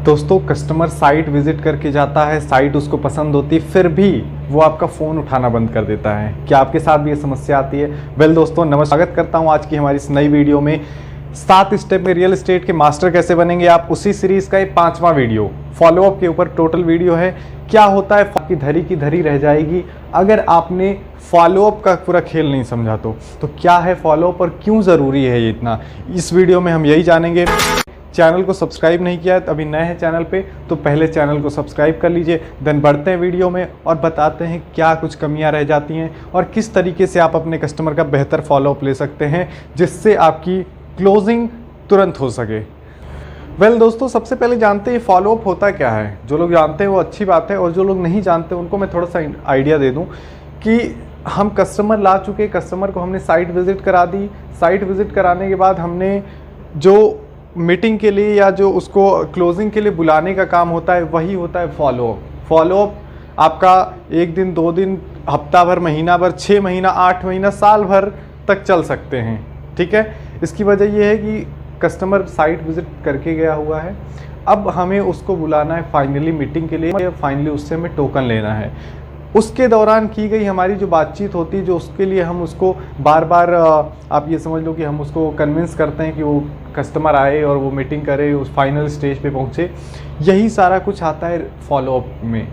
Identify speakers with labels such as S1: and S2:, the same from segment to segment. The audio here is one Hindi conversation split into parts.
S1: दोस्तों कस्टमर साइट विजिट करके जाता है, साइट उसको पसंद होती है, फिर भी वो आपका फ़ोन उठाना बंद कर देता है। क्या आपके साथ भी ये समस्या आती है? वेल दोस्तों नमस्कार, स्वागत करता हूँ आज की हमारी इस नई वीडियो में। 7 स्टेप में रियल एस्टेट के मास्टर कैसे बनेंगे आप, उसी सीरीज़ का ये 5वां वीडियो फॉलोअप के ऊपर टोटल वीडियो है। क्या होता है, आपकी धरी की धरी रह जाएगी अगर आपने फॉलोअप का पूरा खेल नहीं समझा तो क्या है फॉलोअप और क्यों ज़रूरी है ये इतना, इस वीडियो में हम यही जानेंगे। चैनल को सब्सक्राइब नहीं किया है, अभी नए हैं चैनल पे तो पहले चैनल को सब्सक्राइब कर लीजिए। देन बढ़ते हैं वीडियो में और बताते हैं क्या कुछ कमियां रह जाती हैं और किस तरीके से आप अपने कस्टमर का बेहतर फॉलोअप ले सकते हैं जिससे आपकी क्लोजिंग तुरंत हो सके। वेल दोस्तों सबसे पहले जानते हैं फॉलोअप होता क्या है। जो लोग जानते हैं वो अच्छी बात है, और जो लोग नहीं जानते उनको मैं थोड़ा सा आइडिया दे दूँ कि हम कस्टमर ला चुके, कस्टमर को हमने साइट विज़िट करा दी। साइट विज़िट कराने के बाद हमने जो मीटिंग के लिए या जो उसको क्लोजिंग के लिए बुलाने का काम होता है वही होता है फॉलोअप। फॉलोअप आपका 1 दिन 2 दिन, हफ्ता भर, महीना भर, 6 महीना, 8 महीना, साल भर तक चल सकते हैं। ठीक है, इसकी वजह यह है कि कस्टमर साइट विज़िट करके गया हुआ है, अब हमें उसको बुलाना है फाइनली मीटिंग के लिए, फाइनली उससे हमें टोकन लेना है। उसके दौरान की गई हमारी जो बातचीत होती है, जो उसके लिए हम उसको बार बार आप ये समझ लो कि हम उसको कन्विंस करते हैं कि वो कस्टमर आए और वो मीटिंग करे, उस फाइनल स्टेज पे पहुँचे, यही सारा कुछ आता है फॉलोअप में।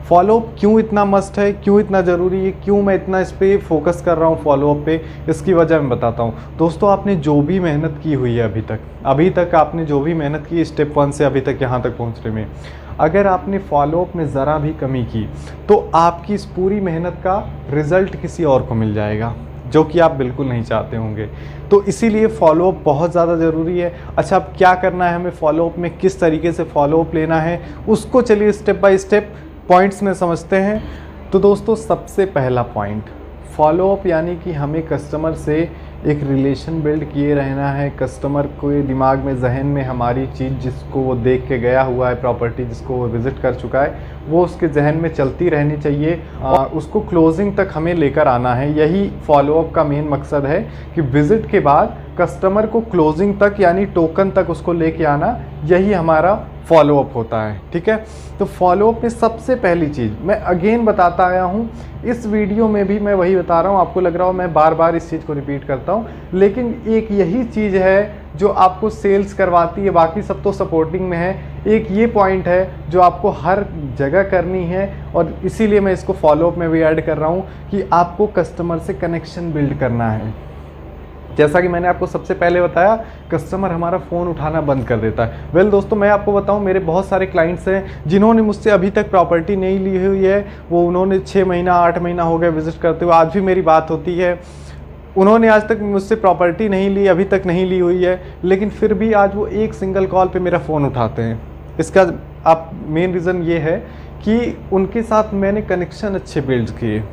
S1: फॉलोअप क्यों इतना मस्ट है, क्यों इतना ज़रूरी है, क्यों मैं इतना इस पर फोकस कर रहा हूँ फॉलोअप पे, इसकी वजह मैं बताता हूँ। दोस्तों आपने जो भी मेहनत की हुई है अभी तक आपने जो भी मेहनत की स्टेप 1 से अभी तक यहाँ तक पहुँचने में, अगर आपने फॉलोअप में ज़रा भी कमी की तो आपकी इस पूरी मेहनत का रिज़ल्ट किसी और को मिल जाएगा, जो कि आप बिल्कुल नहीं चाहते होंगे। तो इसीलिए फॉलोअप बहुत ज़्यादा ज़रूरी है। अच्छा अब क्या करना है हमें फॉलोअप में, किस तरीके से फॉलोअप लेना है, उसको चलिए स्टेप बाय स्टेप पॉइंट्स में समझते हैं। तो दोस्तों सबसे पहला पॉइंट, फॉलोअप यानी कि हमें कस्टमर से एक रिलेशन बिल्ड किए रहना है। कस्टमर को दिमाग में, जहन में हमारी चीज़ जिसको वो देख के गया हुआ है, प्रॉपर्टी जिसको वो विज़िट कर चुका है, वो उसके जहन में चलती रहनी चाहिए और उसको क्लोजिंग तक हमें लेकर आना है। यही फॉलोअप का मेन मकसद है कि विज़िट के बाद कस्टमर को क्लोजिंग तक यानी टोकन तक उसको लेके आना, यही हमारा फॉलोअप होता है। ठीक है, तो फॉलोअप में सबसे पहली चीज़ मैं अगेन बताता आया हूँ, इस वीडियो में भी मैं वही बता रहा हूँ। आपको लग रहा हो मैं बार बार इस चीज़ को रिपीट करता हूँ, लेकिन एक यही चीज़ है जो आपको सेल्स करवाती है, बाकी सब तो सपोर्टिंग में है। एक ये पॉइंट है जो आपको हर जगह करनी है, और इसीलिए मैं इसको फॉलोअप में भी ऐड कर रहा हूँ कि आपको कस्टमर से कनेक्शन बिल्ड करना है। जैसा कि मैंने आपको सबसे पहले बताया, कस्टमर हमारा फ़ोन उठाना बंद कर देता है। वेल दोस्तों मैं आपको बताऊं, मेरे बहुत सारे क्लाइंट्स हैं जिन्होंने मुझसे अभी तक प्रॉपर्टी नहीं ली हुई है। वो उन्होंने 6 महीना 8 महीना हो गया विज़िट करते हुए, आज भी मेरी बात होती है। उन्होंने आज तक मुझसे प्रॉपर्टी नहीं ली, अभी तक नहीं ली हुई है, लेकिन फिर भी आज वो एक सिंगल कॉल पर मेरा फ़ोन उठाते हैं। इसका आप मेन रीज़न ये है कि उनके साथ मैंने कनेक्शन अच्छे बिल्ड किए,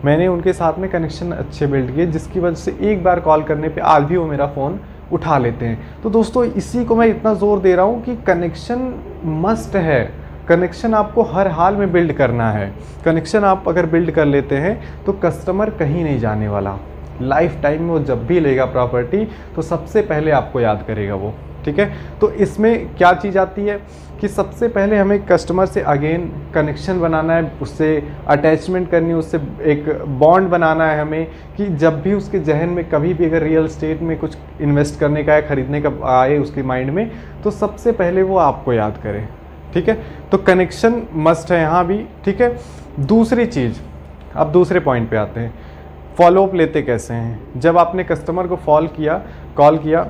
S1: मैंने उनके साथ में कनेक्शन अच्छे बिल्ड किए, जिसकी वजह से एक बार कॉल करने पे आज भी वो मेरा फ़ोन उठा लेते हैं। तो दोस्तों इसी को मैं इतना ज़ोर दे रहा हूँ कि कनेक्शन मस्ट है। कनेक्शन आपको हर हाल में बिल्ड करना है। कनेक्शन आप अगर बिल्ड कर लेते हैं तो कस्टमर कहीं नहीं जाने वाला। लाइफ टाइम में वो जब भी लेगा प्रॉपर्टी तो सबसे पहले आपको याद करेगा वो। ठीक है, तो इसमें क्या चीज़ आती है कि सबसे पहले हमें कस्टमर से अगेन कनेक्शन बनाना है, उससे अटैचमेंट करनी है, उससे एक बॉन्ड बनाना है हमें कि जब भी उसके जहन में कभी भी अगर रियल एस्टेट में कुछ इन्वेस्ट करने का या ख़रीदने का आए उसके माइंड में, तो सबसे पहले वो आपको याद करे। ठीक है, तो कनेक्शन मस्ट है यहाँ भी। ठीक है, दूसरी चीज़, अब दूसरे पॉइंट पे आते हैं, फॉलोअप लेते कैसे हैं। जब आपने कस्टमर को कॉल किया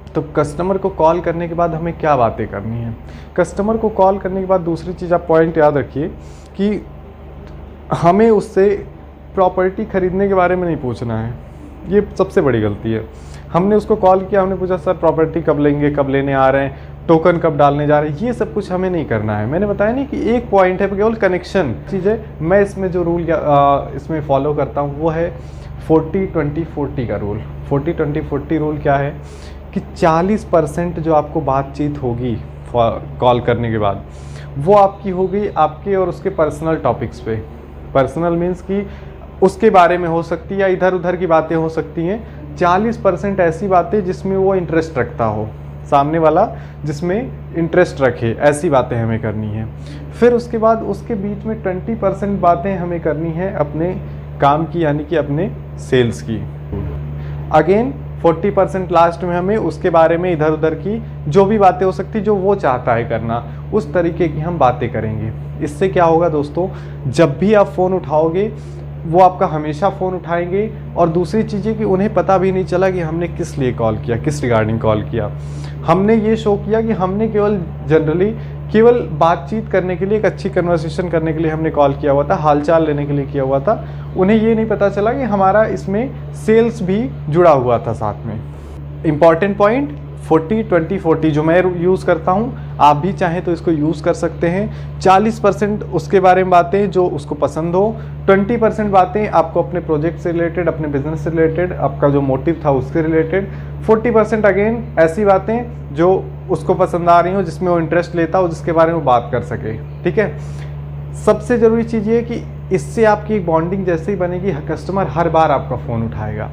S1: तो कस्टमर को कॉल करने के बाद हमें क्या बातें करनी है। कस्टमर को कॉल करने के बाद दूसरी चीज़ आप पॉइंट याद रखिए कि हमें उससे प्रॉपर्टी ख़रीदने के बारे में नहीं पूछना है। ये सबसे बड़ी गलती है। हमने उसको कॉल किया, हमने पूछा सर प्रॉपर्टी कब लेंगे, कब लेने आ रहे हैं, टोकन कब डालने जा रहे हैं, ये सब कुछ हमें नहीं करना है। मैंने बताया नहीं कि एक पॉइंट है केवल कनेक्शन चीज़ है। मैं इसमें जो रूल इसमें फॉलो करता हूँ वो है 40-20-40 का रूल। 40-20-40 रूल क्या है कि 40% जो आपको बातचीत होगी कॉल करने के बाद वो आपकी होगी आपके और उसके पर्सनल टॉपिक्स पे। पर्सनल मीन्स कि उसके बारे में हो सकती है या इधर उधर की बातें हो सकती हैं। 40% ऐसी बातें जिसमें वो इंटरेस्ट रखता हो, सामने वाला जिसमें इंटरेस्ट रखे, ऐसी बातें हमें करनी है। फिर उसके बाद उसके बीच में 20% बातें हमें करनी है अपने काम की, यानी कि अपने सेल्स की। अगेन 40% लास्ट में हमें उसके बारे में इधर उधर की जो भी बातें हो सकती जो वो चाहता है करना, उस तरीके की हम बातें करेंगे। इससे क्या होगा दोस्तों, जब भी आप फ़ोन उठाओगे वो आपका हमेशा फ़ोन उठाएंगे, और दूसरी चीज़ है कि उन्हें पता भी नहीं चला कि हमने किस लिए कॉल किया, किस रिगार्डिंग कॉल किया। हमने ये शो किया कि हमने केवल बातचीत करने के लिए, एक अच्छी कन्वर्सेशन करने के लिए हमने कॉल किया हुआ था, हालचाल लेने के लिए किया हुआ था। उन्हें ये नहीं पता चला कि हमारा इसमें सेल्स भी जुड़ा हुआ था साथ में। इम्पॉर्टेंट पॉइंट 40-20-40 जो मैं यूज़ करता हूँ, आप भी चाहें तो इसको यूज़ कर सकते हैं। 40% उसके बारे में बातें जो उसको पसंद हो, 20% बातें आपको अपने प्रोजेक्ट से रिलेटेड, अपने बिजनेस से रिलेटेड, आपका जो मोटिव था उससे रिलेटेड, 40% अगेन ऐसी बातें जो उसको पसंद आ रही हो, जिसमें वो इंटरेस्ट लेता हो, जिसके बारे में वो बात कर सके। ठीक है, सबसे ज़रूरी चीज़ ये है कि इससे आपकी एक बॉन्डिंग जैसे ही बनेगी, कस्टमर हर बार आपका फ़ोन उठाएगा।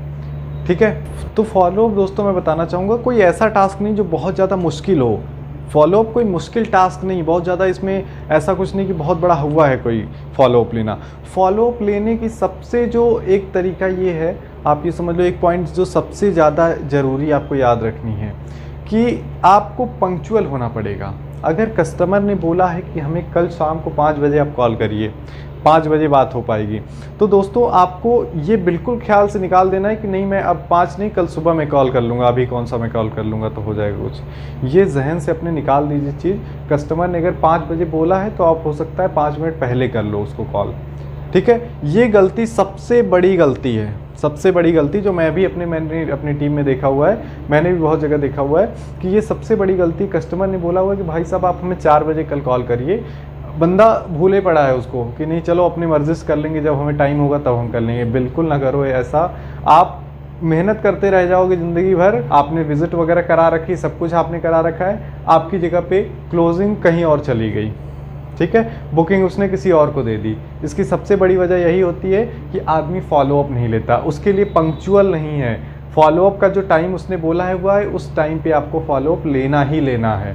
S1: ठीक है, तो फॉलोअप दोस्तों मैं बताना चाहूँगा, कोई ऐसा टास्क नहीं जो बहुत ज़्यादा मुश्किल हो। फॉलोअप कोई मुश्किल टास्क नहीं, बहुत ज़्यादा इसमें ऐसा कुछ नहीं कि बहुत बड़ा हुआ है कोई फॉलोअप लेना। फॉलोअप लेने की सबसे जो एक तरीका ये है, आप ये समझ लो एक पॉइंट जो सबसे ज़्यादा ज़रूरी आपको याद रखनी है कि आपको पंक्चुअल होना पड़ेगा। अगर कस्टमर ने बोला है कि हमें कल शाम को 5 बजे आप कॉल करिए, 5 बजे बात हो पाएगी, तो दोस्तों आपको ये बिल्कुल ख्याल से निकाल देना है कि नहीं मैं अब 5 नहीं, कल सुबह मैं कॉल कर लूँगा, अभी कौन सा मैं कॉल कर लूँगा तो हो जाएगा कुछ। ये जहन से अपने निकाल दीजिए चीज़। कस्टमर ने अगर 5 बजे बोला है तो आप हो सकता है 5 मिनट पहले कर लो उसको कॉल। ठीक है, ये गलती सबसे बड़ी गलती है, सबसे बड़ी गलती जो मैंने अपनी टीम में देखा हुआ है, मैंने भी बहुत जगह देखा हुआ है कि ये सबसे बड़ी गलती, कस्टमर ने बोला हुआ है कि भाई साहब आप हमें 4 बजे कल कॉल करिए, बंदा भूले पड़ा है उसको कि नहीं चलो अपनी मर्जी से कर लेंगे, जब हमें टाइम होगा तब हम कर लेंगे। बिल्कुल ना करो ऐसा, आप मेहनत करते रह जाओगे ज़िंदगी भर। आपने विजिट वगैरह करा रखी, सब कुछ आपने करा रखा है, आपकी जगह पे क्लोजिंग कहीं और चली गई। ठीक है, बुकिंग उसने किसी और को दे दी। इसकी सबसे बड़ी वजह यही होती है कि आदमी फॉलोअप नहीं लेता, उसके लिए पंक्चुअल नहीं है। फॉलोअप का जो टाइम उसने बोला है हुआ है, उस टाइम पे आपको फॉलोअप लेना ही लेना है।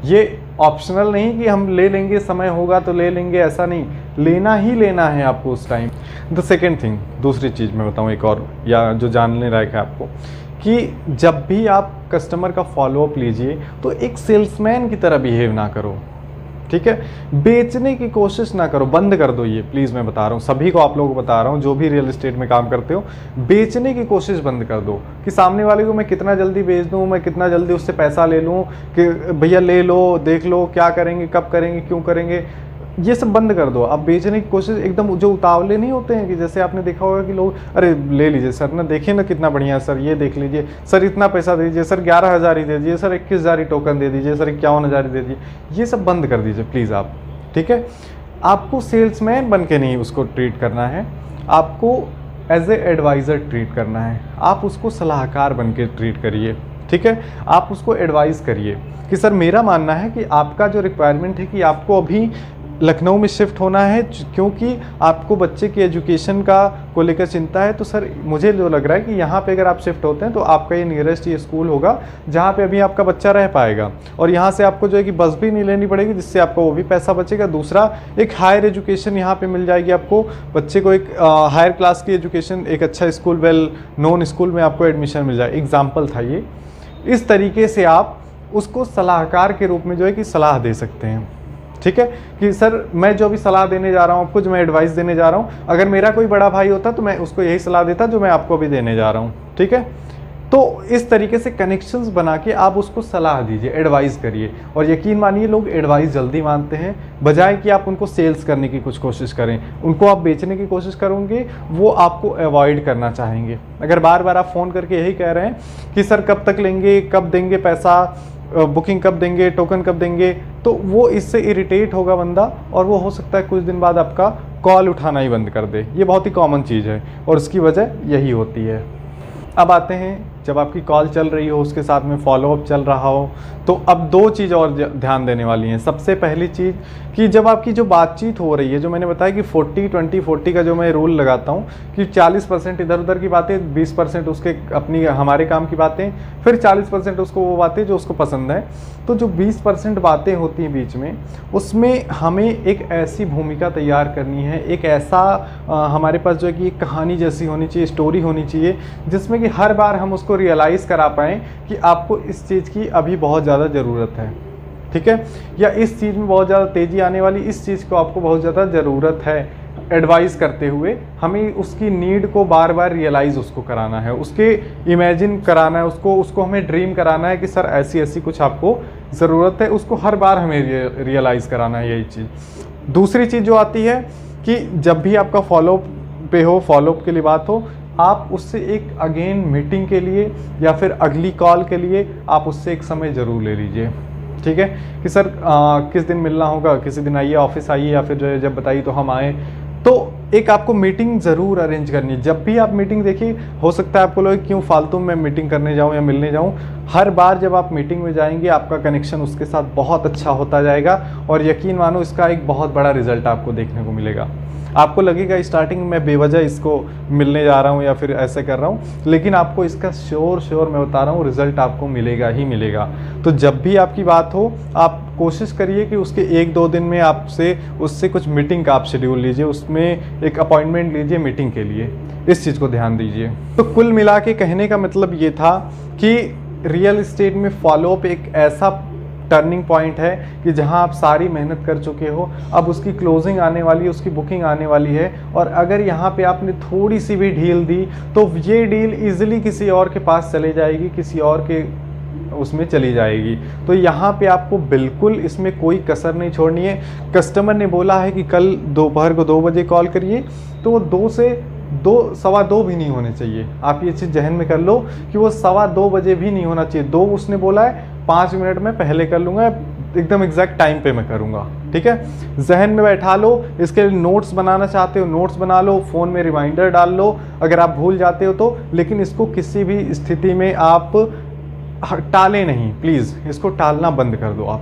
S1: ये ऑप्शनल नहीं कि हम ले लेंगे, समय होगा तो ले लेंगे, ऐसा नहीं, लेना ही लेना है आपको उस टाइम। द सेकेंड थिंग, दूसरी चीज़ मैं बताऊँ एक और, या जो जानने लायक है आपको, कि जब भी आप कस्टमर का फॉलोअप लीजिए तो एक सेल्समैन की तरह बिहेव ना करो। ठीक है, बेचने की कोशिश ना करो, बंद कर दो ये प्लीज़। मैं बता रहा हूँ सभी को, आप लोगों को बता रहा हूँ जो भी रियल एस्टेट में काम करते हो, बेचने की कोशिश बंद कर दो कि सामने वाले को मैं कितना जल्दी बेच दूँ, मैं कितना जल्दी उससे पैसा ले लूँ, कि भैया ले लो, देख लो क्या करेंगे, कब करेंगे, क्यों करेंगे, ये सब बंद कर दो। अब बेचने की कोशिश एकदम, जो उतावले नहीं होते हैं कि जैसे आपने देखा होगा कि लोग अरे ले लीजिए सर ना, देखिए ना कितना बढ़िया है सर, ये देख लीजिए सर, इतना पैसा दे दीजिए सर, 11,000 ही दे दीजिए सर, 21,000 ही टोकन दे दीजिए सर, 51,000 ही दे दीजिए। ये सब बंद कर दीजिए प्लीज़ आप। ठीक है, आपको सेल्समैन बन के नहीं उसको ट्रीट करना है, आपको एज ए एडवाइज़र ट्रीट करना है। आप उसको सलाहकार बन के ट्रीट करिए। ठीक है, आप उसको एडवाइस करिए कि सर मेरा मानना है कि आपका जो रिक्वायरमेंट है कि आपको अभी लखनऊ में शिफ्ट होना है क्योंकि आपको बच्चे की एजुकेशन को लेकर चिंता है, तो सर मुझे जो लग रहा है कि यहाँ पे अगर आप शिफ्ट होते हैं तो आपका ये नियरेस्ट ये स्कूल होगा जहाँ पे अभी आपका बच्चा रह पाएगा, और यहाँ से आपको जो है कि बस भी नहीं लेनी पड़ेगी, जिससे आपका वो भी पैसा बचेगा। दूसरा, एक हायर एजुकेशन यहाँ पे मिल जाएगी आपको, बच्चे को एक हायर क्लास की एजुकेशन, एक अच्छा स्कूल, वेल नोन स्कूल में आपको एडमिशन मिल जाए। एग्जाम्पल था ये। इस तरीके से आप उसको सलाहकार के रूप में जो है कि सलाह दे सकते हैं। ठीक है, कि सर मैं जो अभी सलाह देने जा रहा हूँ आपको, जो मैं एडवाइस देने जा रहा हूँ, अगर मेरा कोई बड़ा भाई होता तो मैं उसको यही सलाह देता जो मैं आपको अभी देने जा रहा हूँ। ठीक है, तो इस तरीके से कनेक्शंस बना के आप उसको सलाह दीजिए, एडवाइस करिए। और यकीन मानिए लोग एडवाइस जल्दी मानते हैं, बजाय कि आप उनको सेल्स करने की कुछ कोशिश करें, उनको आप बेचने की कोशिश करोगे, वो आपको अवॉइड करना चाहेंगे। अगर बार बार आप फ़ोन करके यही कह रहे हैं कि सर कब तक लेंगे, कब देंगे पैसा, बुकिंग कब देंगे, टोकन कब देंगे, तो वो इससे इरिटेट होगा बंदा, और वो हो सकता है कुछ दिन बाद आपका कॉल उठाना ही बंद कर दे। ये बहुत ही कॉमन चीज़ है और उसकी वजह यही होती है। अब आते हैं जब आपकी कॉल चल रही हो उसके साथ में फॉलोअप चल रहा हो, तो अब 2 चीज़ और ध्यान देने वाली हैं। सबसे पहली चीज़ कि जब आपकी जो बातचीत हो रही है, जो मैंने बताया कि 40-20-40 का जो मैं रूल लगाता हूँ कि 40% इधर उधर की बातें, 20% उसके अपनी हमारे काम की बातें, फिर 40% उसको वो बातें जो उसको पसंद है। तो जो 20% बातें होती हैं बीच में, उसमें हमें एक ऐसी भूमिका तैयार करनी है, एक ऐसा हमारे पास जो है कि एक कहानी जैसी होनी चाहिए, स्टोरी होनी चाहिए, जिसमें कि हर बार हम उसको रियलाइज़ करा पाएँ कि आपको इस चीज़ की अभी बहुत ज़्यादा ज़रूरत है, ठीक है, या इस चीज़ में बहुत ज़्यादा तेज़ी आने वाली, इस चीज़ को आपको बहुत ज़्यादा ज़रूरत है। एडवाइस करते हुए हमें उसकी नीड को बार बार रियलाइज़ उसको कराना है, उसके इमेजिन कराना है, उसको हमें ड्रीम कराना है कि सर ऐसी ऐसी कुछ आपको ज़रूरत है, उसको हर बार हमें रियलाइज़ कराना है, यही चीज़। दूसरी चीज़ जो आती है कि जब भी आपका फॉलोअप पे हो, फॉलोअप के लिए बात हो, आप उससे एक अगेन मीटिंग के लिए या फिर अगली कॉल के लिए आप उससे एक समय ज़रूर ले लीजिए, ठीक है, कि सर किस दिन मिलना होगा, किसी दिन आइए, ऑफिस आइए, या फिर जो है जब बताइए तो हम आएँ। तो एक आपको मीटिंग ज़रूर अरेंज करनी है। जब भी आप मीटिंग देखिए, हो सकता है आपको लगे क्यों फालतू में मीटिंग करने जाऊं या मिलने जाऊं। हर बार जब आप मीटिंग में जाएंगे आपका कनेक्शन उसके साथ बहुत अच्छा होता जाएगा, और यकीन मानो इसका एक बहुत बड़ा रिजल्ट आपको देखने को मिलेगा। आपको लगेगा स्टार्टिंग में बेवजह इसको मिलने जा रहा हूँ या फिर ऐसे कर रहा हूँ, लेकिन आपको इसका श्योर मैं बता रहा हूँ रिजल्ट आपको मिलेगा ही मिलेगा। तो जब भी आपकी बात हो, आप कोशिश करिए कि उसके 1-2 दिन में आपसे उससे कुछ मीटिंग का आप शेड्यूल लीजिए, उसमें एक अपॉइंटमेंट लीजिए मीटिंग के लिए, इस चीज़ को ध्यान दीजिए। तो कुल मिला के कहने का मतलब ये था कि रियल एस्टेट में फॉलोअप एक ऐसा टर्निंग पॉइंट है कि जहां आप सारी मेहनत कर चुके हो, अब उसकी क्लोजिंग आने वाली है, उसकी बुकिंग आने वाली है, और अगर यहाँ पे आपने थोड़ी सी भी ढील दी तो ये डील इजीली किसी और के पास चले जाएगी, किसी और के उसमें चली जाएगी। तो यहाँ पे आपको बिल्कुल इसमें कोई कसर नहीं छोड़नी है। कस्टमर ने बोला है कि कल दोपहर को 2 बजे कॉल करिए, तो 2 से 2-2:15 भी नहीं होने चाहिए। आप ये चीज़ जहन में कर लो कि वो 2:15 बजे भी नहीं होना चाहिए। 2 उसने बोला है, 5 मिनट में पहले कर लूँगा, एकदम एग्जैक्ट टाइम पे मैं करूँगा, ठीक है। जहन में बैठा लो। इसके लिए नोट्स बनाना चाहते हो नोट्स बना लो, फ़ोन में रिमाइंडर डाल लो अगर आप भूल जाते हो तो, लेकिन इसको किसी भी स्थिति में आप टालें नहीं, प्लीज़ इसको टालना बंद कर दो आप,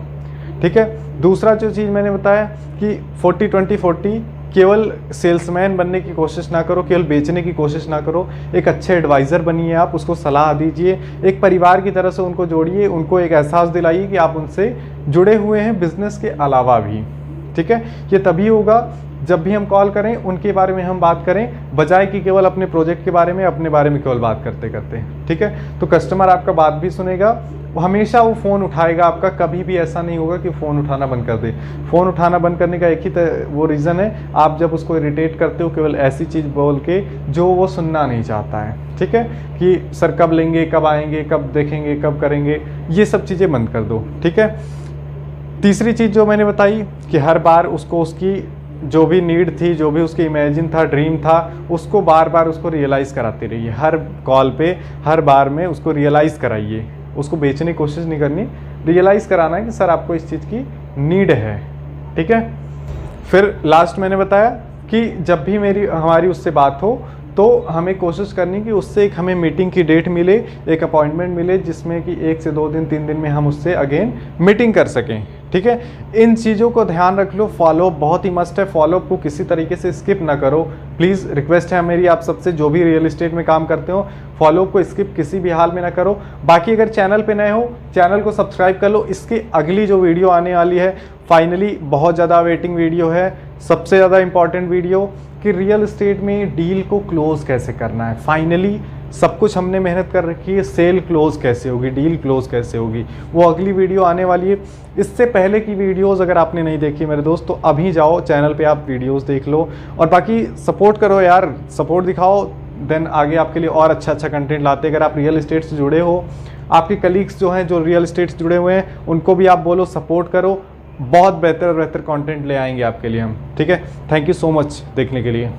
S1: ठीक है। दूसरा जो चीज़ मैंने बताया कि 40-20-40, केवल सेल्समैन बनने की कोशिश ना करो, केवल बेचने की कोशिश ना करो, एक अच्छे एडवाइज़र बनिए आप, उसको सलाह दीजिए, एक परिवार की तरह से उनको जोड़िए, उनको एक एहसास दिलाइए कि आप उनसे जुड़े हुए हैं बिज़नेस के अलावा भी, ठीक है। ये तभी होगा जब भी हम कॉल करें उनके बारे में हम बात करें, बजाय कि केवल अपने प्रोजेक्ट के बारे में, अपने बारे में केवल बात करते करते, ठीक है। तो कस्टमर आपका बात भी सुनेगा, हमेशा वो फ़ोन उठाएगा आपका, कभी भी ऐसा नहीं होगा कि फ़ोन उठाना बंद कर दे। फ़ोन उठाना बंद करने का एक ही वो रीज़न है, आप जब उसको इरिटेट करते हो केवल ऐसी चीज़ बोल के जो वो सुनना नहीं चाहता है, ठीक है, कि सर कब लेंगे, कब आएंगे, कब देखेंगे, कब करेंगे, ये सब चीज़ें बंद कर दो, ठीक है। तीसरी चीज़ जो मैंने बताई कि हर बार उसको उसकी जो भी नीड थी, जो भी उसकी इमेजिन था, ड्रीम था, उसको बार बार उसको रियलाइज़ कराते रहिए। हर कॉल पे, हर बार में उसको रियलाइज़ कराइए। उसको बेचने की कोशिश नहीं करनी, रियलाइज़ कराना है कि सर आपको इस चीज़ की नीड है, ठीक है। फिर लास्ट मैंने बताया कि जब भी हमारी उससे बात हो तो हमें कोशिश करनी कि उससे एक हमें मीटिंग की डेट मिले, एक अपॉइंटमेंट मिले, जिसमें कि 1 से 2 दिन 3 दिन में हम उससे अगेन मीटिंग कर सकें, ठीक है। इन चीज़ों को ध्यान रख लो। फॉलोअप बहुत ही मस्ट है, फॉलोअप को किसी तरीके से स्किप ना करो, प्लीज़ रिक्वेस्ट है मेरी आप सबसे, जो भी रियल एस्टेट में काम करते हो फॉलोअप को स्किप किसी भी हाल में ना करो। बाकी अगर चैनल पे नए हो, चैनल को सब्सक्राइब कर लो। इसकी अगली जो वीडियो आने वाली है, फाइनली बहुत ज़्यादा वेटिंग वीडियो है, सबसे ज़्यादा इंपॉर्टेंट वीडियो, कि रियल एस्टेट में डील को क्लोज कैसे करना है। फाइनली सब कुछ हमने मेहनत कर रखी है, सेल क्लोज कैसे होगी, डील क्लोज कैसे होगी, वो अगली वीडियो आने वाली है। इससे पहले की वीडियोस अगर आपने नहीं देखी मेरे दोस्त, तो अभी जाओ चैनल पे आप वीडियोस देख लो, और बाकी सपोर्ट करो यार, सपोर्ट दिखाओ, देन आगे आपके लिए और अच्छा कंटेंट लाते। अगर आप रियल एस्टेट से जुड़े हो, आपके कलीग्स जो हैं जो रियल एस्टेट से जुड़े हुए हैं, उनको भी आप बोलो सपोर्ट करो, बहुत बेहतर कंटेंट ले आएंगे आपके लिए हम, ठीक है। थैंक यू सो मच देखने के लिए।